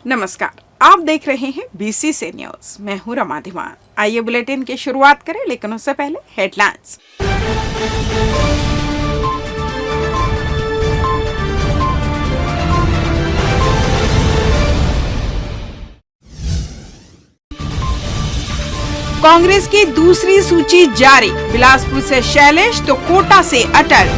नमस्कार, आप देख रहे हैं बीसीसी न्यूज। मैं हूं रमा धीमान। आइए बुलेटिन की शुरुआत करें, लेकिन उससे पहले हेडलाइंस। कांग्रेस की दूसरी सूची जारी। बिलासपुर से शैलेश तो कोटा से अटल।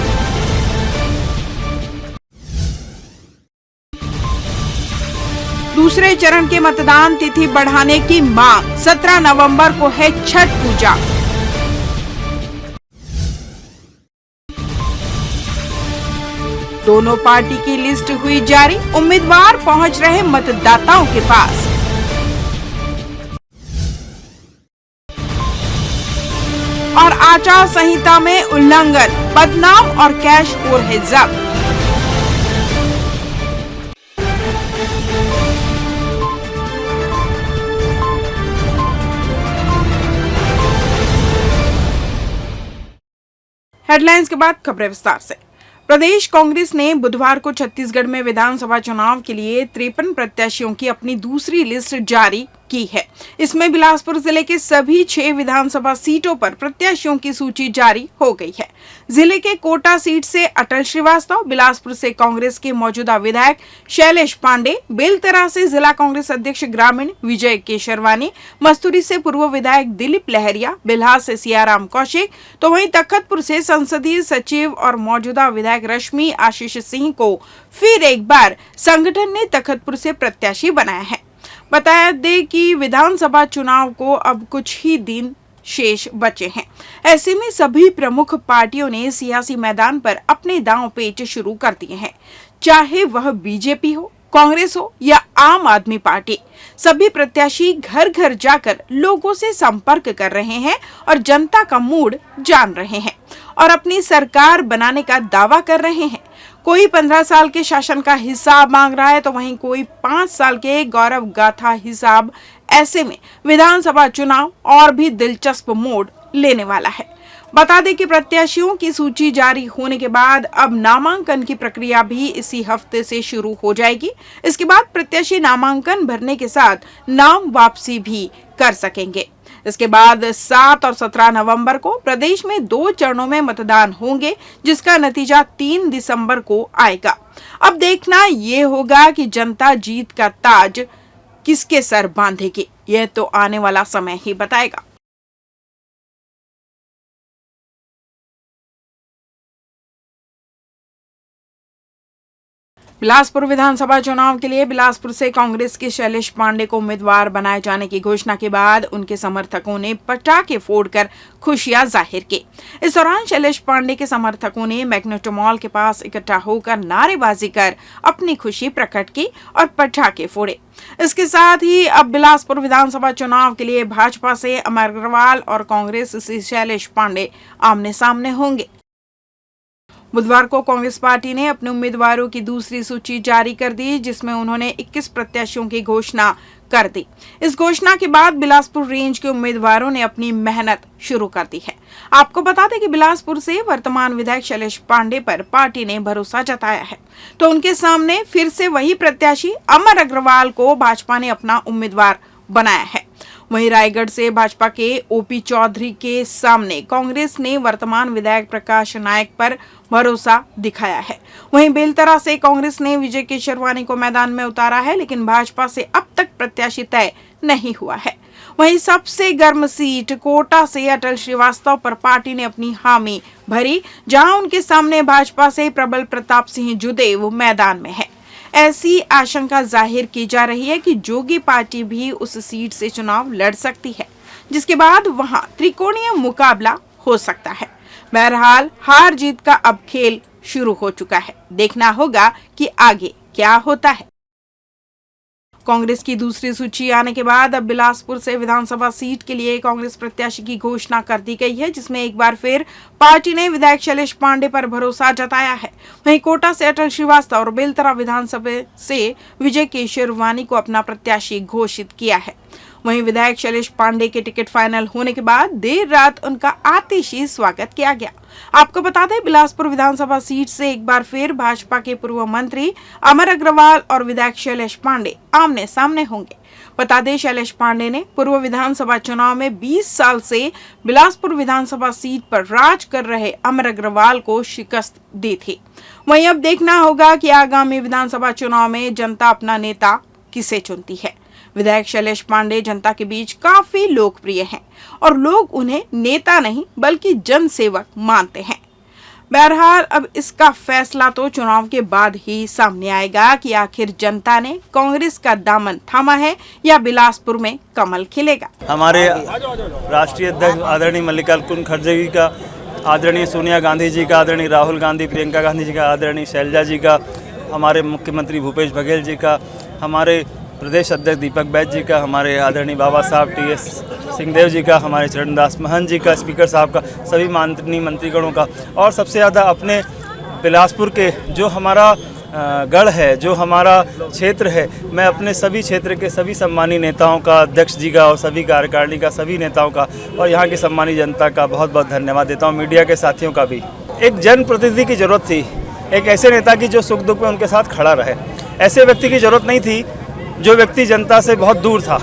दूसरे चरण के मतदान तिथि बढ़ाने की मांग। 17 नवंबर को है छठ पूजा। दोनों पार्टी की लिस्ट हुई जारी। उम्मीदवार पहुंच रहे मतदाताओं के पास। और आचार संहिता में उल्लंघन, बदनाम और कैश हो रहे जब्त। हेडलाइंस के बाद खबरें विस्तार से। प्रदेश कांग्रेस ने बुधवार को छत्तीसगढ़ में विधानसभा चुनाव के लिए 53 प्रत्याशियों की अपनी दूसरी लिस्ट जारी की है। इसमें बिलासपुर जिले के सभी 6 विधानसभा सीटों पर प्रत्याशियों की सूची जारी हो गई है। जिले के कोटा सीट से अटल श्रीवास्तव, बिलासपुर से कांग्रेस के मौजूदा विधायक शैलेश पांडे, बेलतरा से जिला कांग्रेस अध्यक्ष ग्रामीण विजय केशरवानी, मस्तूरी से पूर्व विधायक दिलीप लहरिया, बिल्हा से सियाराम कौशिक, तो वहीं तखतपुर से संसदीय सचिव और मौजूदा विधायक रश्मि आशीष सिंह को फिर एक बार संगठन ने तखतपुर से प्रत्याशी बनाया है। बताया दे कि विधानसभा चुनाव को अब कुछ ही दिन शेष बचे हैं। ऐसे में सभी प्रमुख पार्टियों ने सियासी मैदान पर अपने दांव पेच शुरू कर दिए हैं, चाहे वह बीजेपी हो, कांग्रेस हो या आम आदमी पार्टी। सभी प्रत्याशी घर घर जाकर लोगों से संपर्क कर रहे हैं और जनता का मूड जान रहे हैं और अपनी सरकार बनाने का दावा कर रहे हैं। कोई 15 साल के शासन का हिसाब मांग रहा है, तो वहीं कोई 5 साल के गौरव गाथा हिसाब। ऐसे में विधानसभा चुनाव और भी दिलचस्प मोड़ लेने वाला है। बता दें कि प्रत्याशियों की सूची जारी होने के बाद अब नामांकन की प्रक्रिया भी इसी हफ्ते से शुरू हो जाएगी। इसके बाद प्रत्याशी नामांकन भरने के साथ नाम वापसी भी कर सकेंगे। इसके बाद 7 और 17 नवंबर को प्रदेश में 2 चरणों में मतदान होंगे, जिसका नतीजा 3 दिसंबर को आएगा। अब देखना ये होगा कि जनता जीत का ताज किसके सर बांधेगी, यह तो आने वाला समय ही बताएगा। बिलासपुर विधानसभा चुनाव के लिए बिलासपुर से कांग्रेस के शैलेश पांडे को उम्मीदवार बनाए जाने की घोषणा के बाद उनके समर्थकों ने पटाखे फोड़कर खुशियां जाहिर की। इस दौरान शैलेश पांडे के समर्थकों ने मैग्नेटो मॉल के पास इकट्ठा होकर नारेबाजी कर अपनी खुशी प्रकट की और पटाखे फोड़े। इसके साथ ही अब बिलासपुर विधानसभा चुनाव के लिए भाजपा से अमर अग्रवाल और कांग्रेस से शैलेश पांडे आमने सामने होंगे। बुधवार को कांग्रेस पार्टी ने अपने उम्मीदवारों की दूसरी सूची जारी कर दी, जिसमें उन्होंने 21 प्रत्याशियों की घोषणा कर दी। इस घोषणा के बाद बिलासपुर रेंज के उम्मीदवारों ने अपनी मेहनत शुरू कर दी है। आपको बता दें कि बिलासपुर से वर्तमान विधायक शैलेश पांडे पर पार्टी ने भरोसा जताया है, तो उनके सामने फिर से वही प्रत्याशी अमर अग्रवाल को भाजपा ने अपना उम्मीदवार बनाया है। वहीं रायगढ़ से भाजपा के ओपी चौधरी के सामने कांग्रेस ने वर्तमान विधायक प्रकाश नायक पर भरोसा दिखाया है। वहीं बेलतरा से कांग्रेस ने विजय केशरवानी को मैदान में उतारा है, लेकिन भाजपा से अब तक प्रत्याशी तय नहीं हुआ है। वहीं सबसे गर्म सीट कोटा से अटल श्रीवास्तव पर पार्टी ने अपनी हामी भरी, जहां उनके सामने भाजपा से प्रबल प्रताप सिंह जुदेव मैदान में है। ऐसी आशंका जाहिर की जा रही है कि जोगी पार्टी भी उस सीट से चुनाव लड़ सकती है, जिसके बाद वहां त्रिकोणीय मुकाबला हो सकता है। बहरहाल हार जीत का अब खेल शुरू हो चुका है। देखना होगा कि आगे क्या होता है। कांग्रेस की दूसरी सूची आने के बाद अब बिलासपुर से विधानसभा सीट के लिए कांग्रेस प्रत्याशी की घोषणा कर दी गई है, जिसमें एक बार फिर पार्टी ने विधायक शैलेश पांडे पर भरोसा जताया है। वहीं कोटा से अटल श्रीवास्तव और बेलतरा विधानसभा से विजय केशरवानी को अपना प्रत्याशी घोषित किया है। वहीं विधायक शैलेश पांडे के टिकट फाइनल होने के बाद देर रात उनका आतिशी स्वागत किया गया। आपको बता दें, बिलासपुर विधानसभा सीट से एक बार फिर भाजपा के पूर्व मंत्री अमर अग्रवाल और विधायक शैलेश पांडे आमने सामने होंगे। बता दें, शैलेश पांडे ने पूर्व विधानसभा चुनाव में 20 साल से बिलासपुर विधानसभा सीट पर राज कर रहे अमर अग्रवाल को शिकस्त दी थी। वहीं अब देखना होगा कि आगामी विधानसभा चुनाव में जनता अपना नेता किसे चुनती है। विधायक शैलेश पांडे जनता के बीच काफी लोकप्रिय हैं और लोग उन्हें नेता नहीं बल्कि जनसेवक मानते हैं। बहरहाल अब इसका फैसला तो चुनाव के बाद ही सामने आएगा कि आखिर जनता ने कांग्रेस का दामन थामा है या बिलासपुर में कमल खिलेगा। हमारे राष्ट्रीय अध्यक्ष आदरणीय मल्लिकार्जुन खड़गे जी का, आदरणीय सोनिया गांधी जी का, आदरणीय राहुल गांधी, प्रियंका गांधी जी का, आदरणीय शैलजा जी का, हमारे मुख्यमंत्री भूपेश बघेल जी का, हमारे प्रदेश अध्यक्ष दीपक बैज जी का, हमारे आदरणीय बाबा साहब टी.एस. सिंहदेव जी का, हमारे चरणदास महंत जी का, स्पीकर साहब का, सभी माननीय मंत्रीगणों का, और सबसे ज़्यादा अपने बिलासपुर के जो हमारा गढ़ है, जो हमारा क्षेत्र है, मैं अपने सभी क्षेत्र के सभी सम्मानीय नेताओं का, अध्यक्ष जी का और सभी कार्यकारिणी का, सभी नेताओं का और यहाँ की सम्मानीय जनता का बहुत बहुत धन्यवाद देता हूँ। मीडिया के साथियों का भी। एक जनप्रतिनिधि की ज़रूरत थी, एक ऐसे नेता की जो सुख दुख में उनके साथ खड़ा रहे। ऐसे व्यक्ति की ज़रूरत नहीं थी जो व्यक्ति जनता से बहुत दूर था।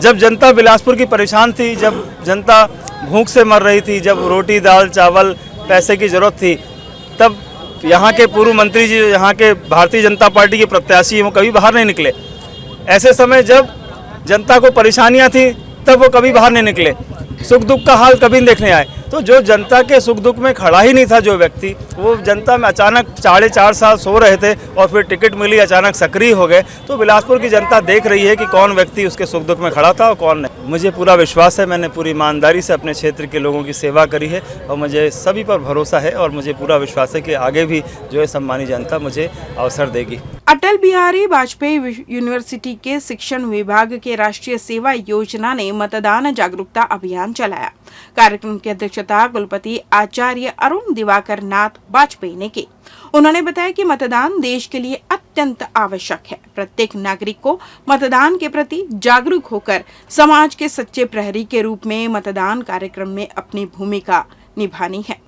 जब जनता बिलासपुर की परेशान थी, जब जनता भूख से मर रही थी, जब रोटी दाल चावल पैसे की ज़रूरत थी, तब यहाँ के पूर्व मंत्री जी, यहाँ के भारतीय जनता पार्टी के प्रत्याशी हैं, वो कभी बाहर नहीं निकले। ऐसे समय जब जनता को परेशानियाँ थी तब वो कभी बाहर नहीं निकले, सुख दुख का हाल कभी नहीं देखने आए। तो जो जनता के सुख दुख में खड़ा ही नहीं था जो व्यक्ति, वो जनता में अचानक 4.5 साल सो रहे थे और फिर टिकट मिली, अचानक सक्रिय हो गए। तो बिलासपुर की जनता देख रही है कि कौन व्यक्ति उसके सुख दुख में खड़ा था और कौन नहीं। मुझे पूरा विश्वास है, मैंने पूरी ईमानदारी से अपने क्षेत्र के लोगों की सेवा करी है और मुझे सभी पर भरोसा है और मुझे पूरा विश्वास है कि आगे भी जो है सम्मानित जनता मुझे अवसर देगी। अटल बिहारी वाजपेयी यूनिवर्सिटी के शिक्षण विभाग के राष्ट्रीय सेवा योजना ने मतदान जागरूकता अभियान चलाया। कार्यक्रम की अध्यक्षता कुलपति आचार्य अरुण दिवाकर नाथ वाजपेयी ने की। उन्होंने बताया कि मतदान देश के लिए अत्यंत आवश्यक है। प्रत्येक नागरिक को मतदान के प्रति जागरूक होकर समाज के सच्चे प्रहरी के रूप में मतदान कार्यक्रम में अपनी भूमिका निभानी है।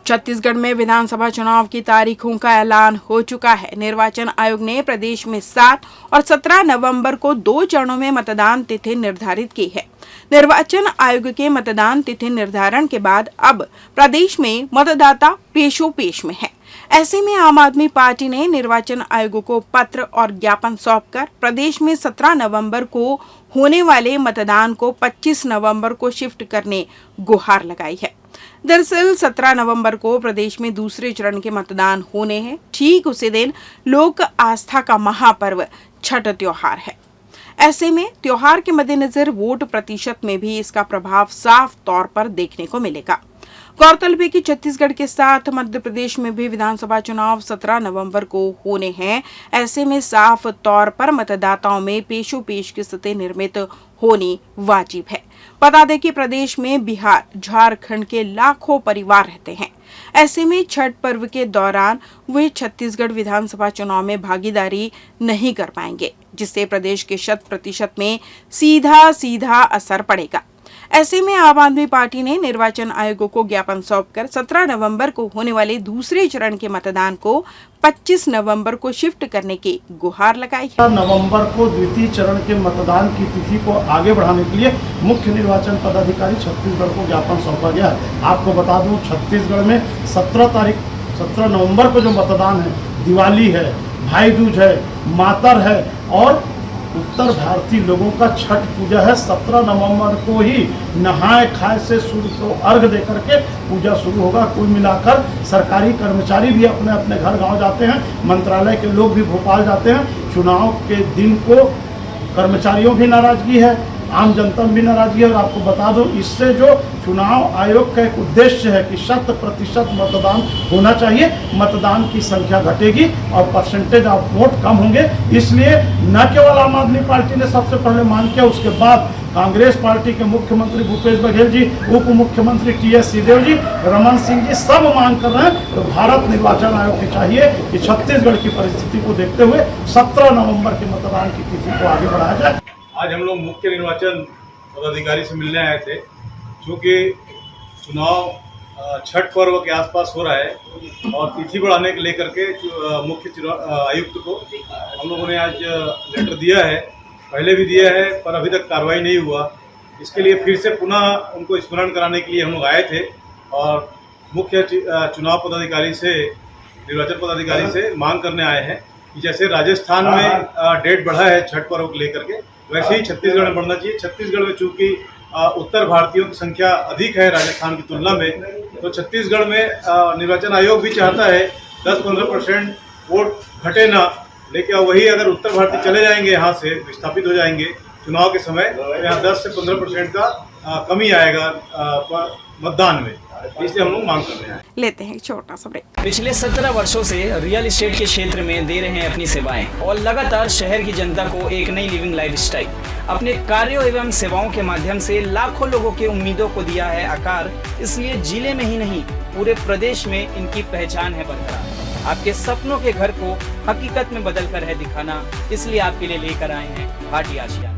छत्तीसगढ़ में विधानसभा चुनाव की तारीखों का ऐलान हो चुका है। निर्वाचन आयोग ने प्रदेश में 7 और 17 नवंबर को 2 चरणों में मतदान तिथि निर्धारित की है। निर्वाचन आयोग के मतदान तिथि निर्धारण के बाद अब प्रदेश में मतदाता पेशोपेश में है। ऐसे में आम आदमी पार्टी ने निर्वाचन आयोग को पत्र और ज्ञापन सौंपकर प्रदेश में 17 नवंबर को होने वाले मतदान को 25 नवंबर को शिफ्ट करने गुहार लगाई है। दरअसल 17 नवंबर को प्रदेश में दूसरे चरण के मतदान होने हैं। ठीक उसी दिन लोक आस्था का महापर्व छठ त्योहार है। ऐसे में त्योहार के मद्देनजर वोट प्रतिशत में भी इसका प्रभाव साफ तौर पर देखने को मिलेगा। गौरतलब है कि छत्तीसगढ़ के साथ मध्य प्रदेश में भी विधानसभा चुनाव 17 नवंबर को होने हैं। ऐसे में साफ तौर पर मतदाताओं में पेशोपेश की स्थिति निर्मित होनी वाजिब है। बता दें कि प्रदेश में बिहार, झारखंड के लाखों परिवार रहते हैं। ऐसे में छठ पर्व के दौरान वे छत्तीसगढ़ विधानसभा चुनाव में भागीदारी नहीं कर पाएंगे, जिससे प्रदेश के 100% में सीधा असर पड़ेगा। ऐसे में आम आदमी पार्टी ने निर्वाचन आयोग को ज्ञापन सौंपकर 17 नवंबर को होने वाले दूसरे चरण के मतदान को 25 नवंबर को शिफ्ट करने की गुहार लगाई है। नवंबर को द्वितीय चरण के मतदान की तिथि को आगे बढ़ाने के लिए मुख्य निर्वाचन पदाधिकारी छत्तीसगढ़ को ज्ञापन सौंपा गया है। आपको बता दूं, छत्तीसगढ़ में 17 नवंबर को जो मतदान है, दिवाली है, भाई दूज है, मातर है और उत्तर भारतीय लोगों का छठ पूजा है। 17 नवंबर को ही नहाए खाए से सूर्य को अर्घ देकर के पूजा शुरू होगा। कुल मिलाकर सरकारी कर्मचारी भी अपने अपने घर गांव जाते हैं, मंत्रालय के लोग भी भोपाल जाते हैं। चुनाव के दिन को कर्मचारियों भी नाराजगी है, आम जनता में भी नाराजगी है। और आपको बता दूं, इससे जो चुनाव आयोग का एक उद्देश्य है कि 100% मतदान होना चाहिए, मतदान की संख्या घटेगी और परसेंटेज ऑफ वोट कम होंगे। इसलिए न केवल आम आदमी पार्टी ने सबसे पहले मांग किया, उसके बाद कांग्रेस पार्टी के मुख्यमंत्री भूपेश बघेल जी, उप मुख्यमंत्री टी.एस. सिंहदेव जी, रमन सिंह जी सब मांग कर रहे हैं। तो भारत निर्वाचन आयोग को चाहिए कि छत्तीसगढ़ की परिस्थिति को देखते हुए 17 नवंबर के मतदान की तिथि को आगे बढ़ाया जाए। आज हम लोग मुख्य निर्वाचन पदाधिकारी से मिलने आए थे, क्योंकि चुनाव छठ पर्व के आसपास हो रहा है और तिथि बढ़ाने के लेकर के मुख्य आयुक्त को हम लोगों ने आज लेटर दिया है। पहले भी दिया है पर अभी तक कार्रवाई नहीं हुआ। इसके लिए फिर से पुनः उनको स्मरण कराने के लिए हम लोग आए थे और मुख्य चुनाव पदाधिकारी से, निर्वाचन पदाधिकारी से मांग करने आए हैं कि जैसे राजस्थान में डेट बढ़ा है छठ पर्व को लेकर के, वैसे ही छत्तीसगढ़ में बढ़ना चाहिए। छत्तीसगढ़ में चूँकि उत्तर भारतीयों की संख्या अधिक है राजस्थान की तुलना में, तो छत्तीसगढ़ में निर्वाचन आयोग भी चाहता है 10-15% वोट घटे ना, लेकिन वही अगर उत्तर भारतीय चले जाएंगे, यहाँ से विस्थापित हो जाएंगे चुनाव के समय, तो यहाँ 10 से 15% का कमी आएगा मतदान में। इसलिए हम लोग मांग कर रहे हैं। लेते हैं एक छोटा सा ब्रेक। पिछले 17 वर्षों से रियल एस्टेट के क्षेत्र में दे रहे हैं अपनी सेवाएं और लगातार शहर की जनता को एक नई लिविंग लाइफस्टाइल। अपने कार्यों एवं सेवाओं के माध्यम से लाखों लोगों की उम्मीदों को दिया है आकार। इसलिए जिले में ही नहीं, पूरे प्रदेश में इनकी पहचान है बरकरार। आपके सपनों के घर को हकीकत में बदल कर है दिखाना, इसलिए आपके लिए लेकर आए हैं भाटी आशिया।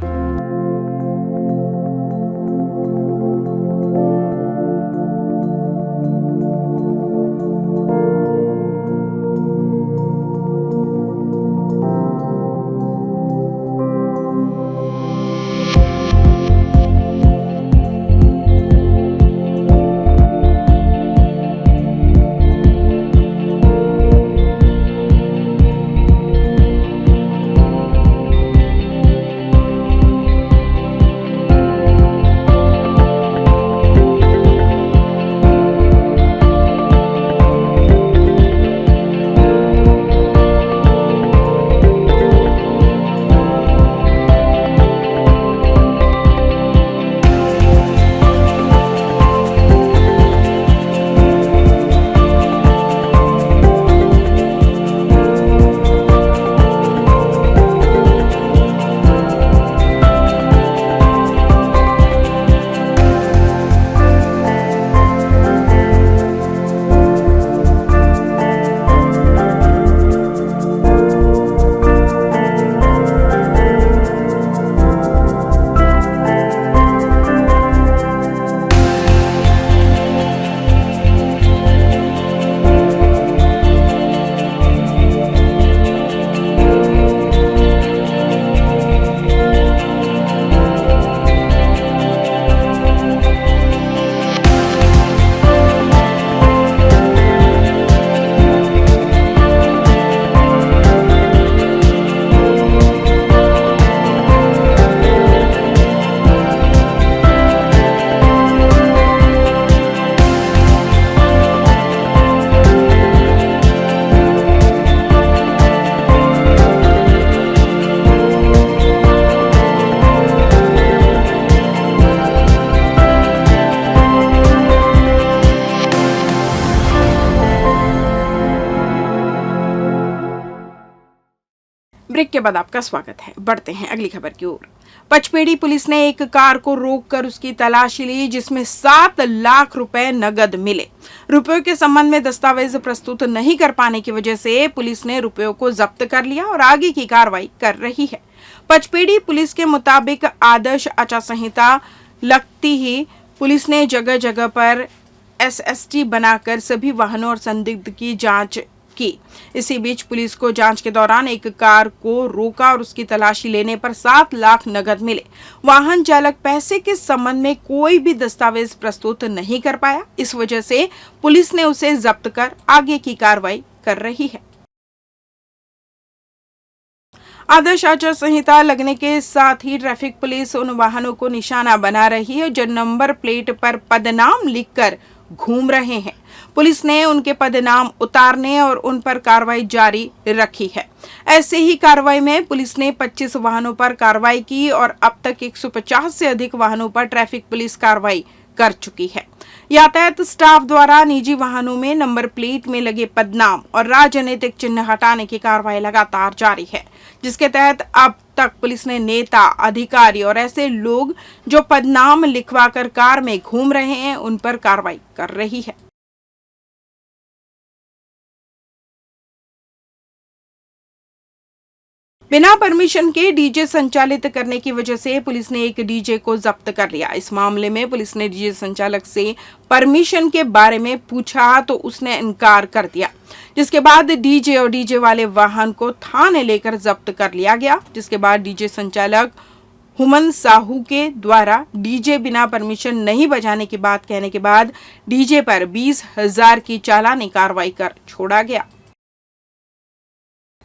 ब्रेक के बाद आपका स्वागत है। बढ़ते हैं अगली खबर की ओर। पचपेड़ी पुलिस ने एक कार को रोककर उसकी तलाशी ली, जिसमें 7 लाख रुपए नगद मिले। रुपयों के संबंध में दस्तावेज प्रस्तुत नहीं कर पाने की वजह से पुलिस ने रुपयों को जब्त कर लिया और आगे की कार्रवाई कर रही है। पचपेड़ी पुलिस के मुताबिक आदर्श आचार संहिता लगती ही पुलिस ने जगह जगह पर SST बनाकर सभी वाहनों और संदिग्ध की जांच की। इसी बीच पुलिस को जांच के दौरान एक कार को रोका और उसकी तलाशी लेने पर 7 लाख नगद मिले। वाहन चालक पैसे के संबंध में कोई भी दस्तावेज प्रस्तुत नहीं कर पाया। इस वजह से पुलिस ने उसे जब्त कर आगे की कार्रवाई कर रही है। आदर्श आचार संहिता लगने के साथ ही ट्रैफिक पुलिस उन वाहनों को निशाना बना रही है जो नंबर प्लेट पर पदनाम लिखकर घूम रहे हैं। पुलिस ने उनके पदनाम उतारने और उन पर कार्रवाई जारी रखी है। ऐसे ही कार्रवाई में पुलिस ने 25 वाहनों पर कार्रवाई की और अब तक 150 से अधिक वाहनों पर ट्रैफिक पुलिस कार्रवाई कर चुकी है। यातायात स्टाफ द्वारा निजी वाहनों में नंबर प्लेट में लगे पदनाम और राजनीतिक चिन्ह हटाने की कार्रवाई लगातार जारी है, जिसके तहत अब तक पुलिस ने नेता, अधिकारी और ऐसे लोग जो पदनाम लिखवाकर कार में घूम रहे हैं उन पर कार्रवाई कर रही है। बिना परमिशन के डीजे संचालित करने की वजह से पुलिस ने एक डीजे को जब्त कर लिया। इस मामले में पुलिस ने डीजे संचालक से परमिशन के बारे में पूछा तो उसने इनकार कर दिया, जिसके बाद डीजे और डीजे वाले वाहन को थाने लेकर जब्त कर लिया गया। जिसके बाद डीजे संचालक हुमन साहू के द्वारा डीजे बिना परमिशन नहीं बजाने की बात कहने के बाद डीजे पर 20,000 की चालानी कार्रवाई कर छोड़ा गया।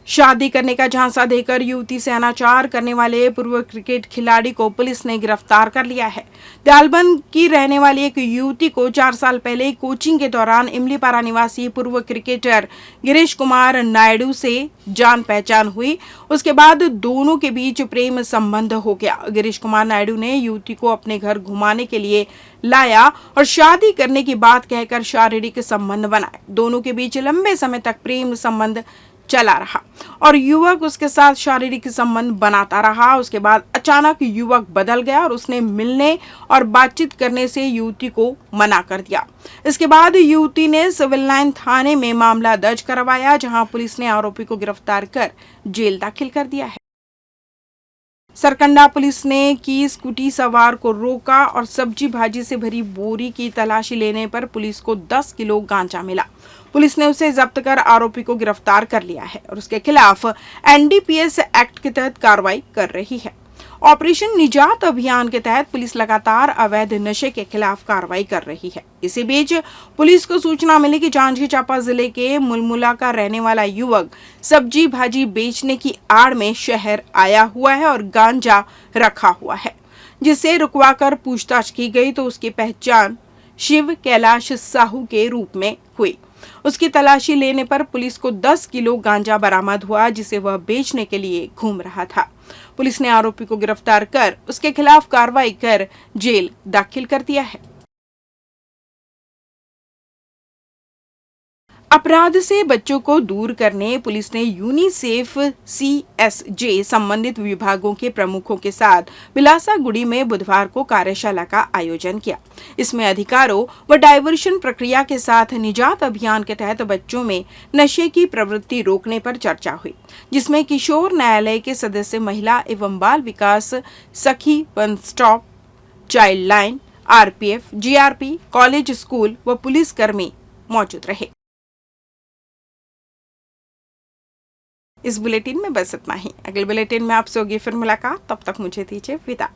शादी करने का झांसा देकर युवती से अनाचार करने वाले पूर्व क्रिकेट खिलाड़ी को पुलिस ने गिरफ्तार कर लिया है। दयालबंद की रहने वाली एक युवती को 4 साल पहले कोचिंग के दौरान इमलीपारा निवासी पूर्व क्रिकेटर गिरीश कुमार नायडू से जान पहचान हुई। उसके बाद दोनों के बीच प्रेम संबंध हो गया। गिरीश कुमार नायडू ने युवती को अपने घर घुमाने के लिए लाया और शादी करने की बात कहकर शारीरिक संबंध बनाए। दोनों के बीच लंबे समय तक प्रेम संबंध चला रहा और युवक उसके साथ शारीरिक संबंध बनाता रहा। उसके बाद अचानक युवक बदल गया और उसने मिलने और बातचीत करने से युवती को मना कर दिया। इसके बाद युवती ने सिविल लाइन थाने में मामला दर्ज करवाया, जहां पुलिस ने आरोपी को गिरफ्तार कर जेल दाखिल कर दिया है। सरकंडा पुलिस ने की स्कूटी सवार को रोका और सब्जी भाजी से भरी बोरी की तलाशी लेने पर पुलिस को 10 किलो गांजा मिला। पुलिस ने उसे जब्त कर आरोपी को गिरफ्तार कर लिया है और उसके खिलाफ एनडीपीएस एक्ट के तहत कार्रवाई कर रही है। ऑपरेशन निजात अभियान के तहत पुलिस लगातार अवैध नशे के खिलाफ कार्रवाई कर रही है। इसी बीच पुलिस को सूचना मिली कि जांजगीर चांपा जिले के मुलमुला का रहने वाला युवक सब्जी भाजी बेचने की आड़ में शहर आया हुआ है और गांजा रखा हुआ है, जिसे रुकवाकर पूछताछ की गई तो उसकी पहचान शिव कैलाश साहू के रूप में हुई। उसकी तलाशी लेने पर पुलिस को 10 किलो गांजा बरामद हुआ, जिसे वह बेचने के लिए घूम रहा था। पुलिस ने आरोपी को गिरफ्तार कर उसके खिलाफ कार्रवाई कर जेल दाखिल कर दिया है। अपराध से बच्चों को दूर करने पुलिस ने यूनिसेफ CSJ संबंधित विभागों के प्रमुखों के साथ बिलासागुड़ी में बुधवार को कार्यशाला का आयोजन किया। इसमें अधिकारों व डायवर्शन प्रक्रिया के साथ निजात अभियान के तहत बच्चों में नशे की प्रवृत्ति रोकने पर चर्चा हुई, जिसमें किशोर न्यायालय के सदस्य, महिला एवं बाल विकास सखी, one stop child line, RPF, GRP, college, school व पुलिस कर्मी मौजूद रहे। इस बुलेटिन में बस इतना ही। अगले बुलेटिन में आपसे होगी फिर मुलाकात, तब तक मुझे दीजिए विदा।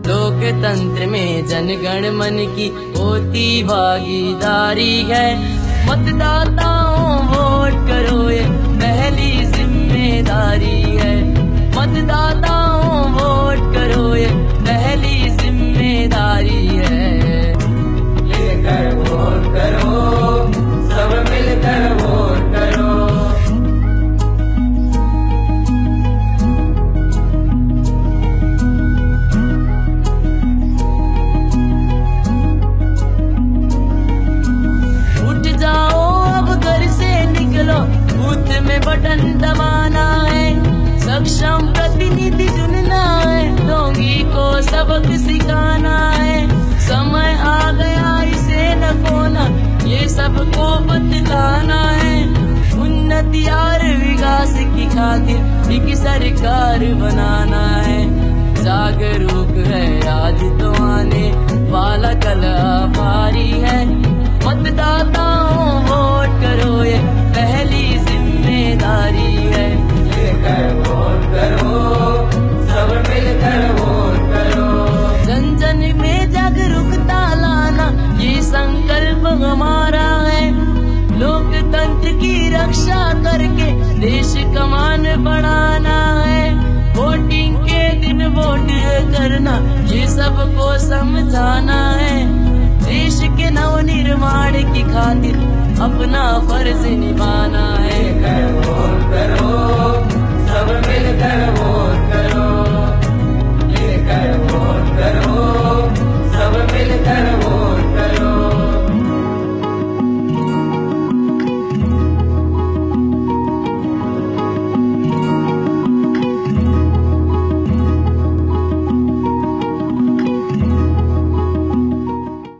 लोकतंत्र में जनगण मन की होती भागीदारी है। मतदाताओं वोट करो, ये पहली जिम्मेदारी है। मतदाताओं वोट करो, ये पहली जिम्मेदारी है। लेकर वोट करो, सब मिलकर वोट करो। बटन दबाना है, सक्षम प्रतिनिधि चुनना है, ढोंगी को सबक सिखाना है। समय आ गया इसे न खोना, ये सबको बतलाना है। उन्नति और विकास की खातिर एक सरकार बनाना है। जागरूक है आज तो आने वाला कल भारी है। मतदाताओं वोट करो ये पहली जिम्मेदारी है। मिलकर वोट करो, सब मिलकर वोट करो। जन जन में जागरूकता लाना ये संकल्प हमारा है। लोकतंत्र की रक्षा करके देश का मान बढ़ाना है। वोटिंग के दिन वोट करना ये सबको समझाना है। देश के नव निर्माण की खातिर अपना फर्ज निभाना है। वोट करो।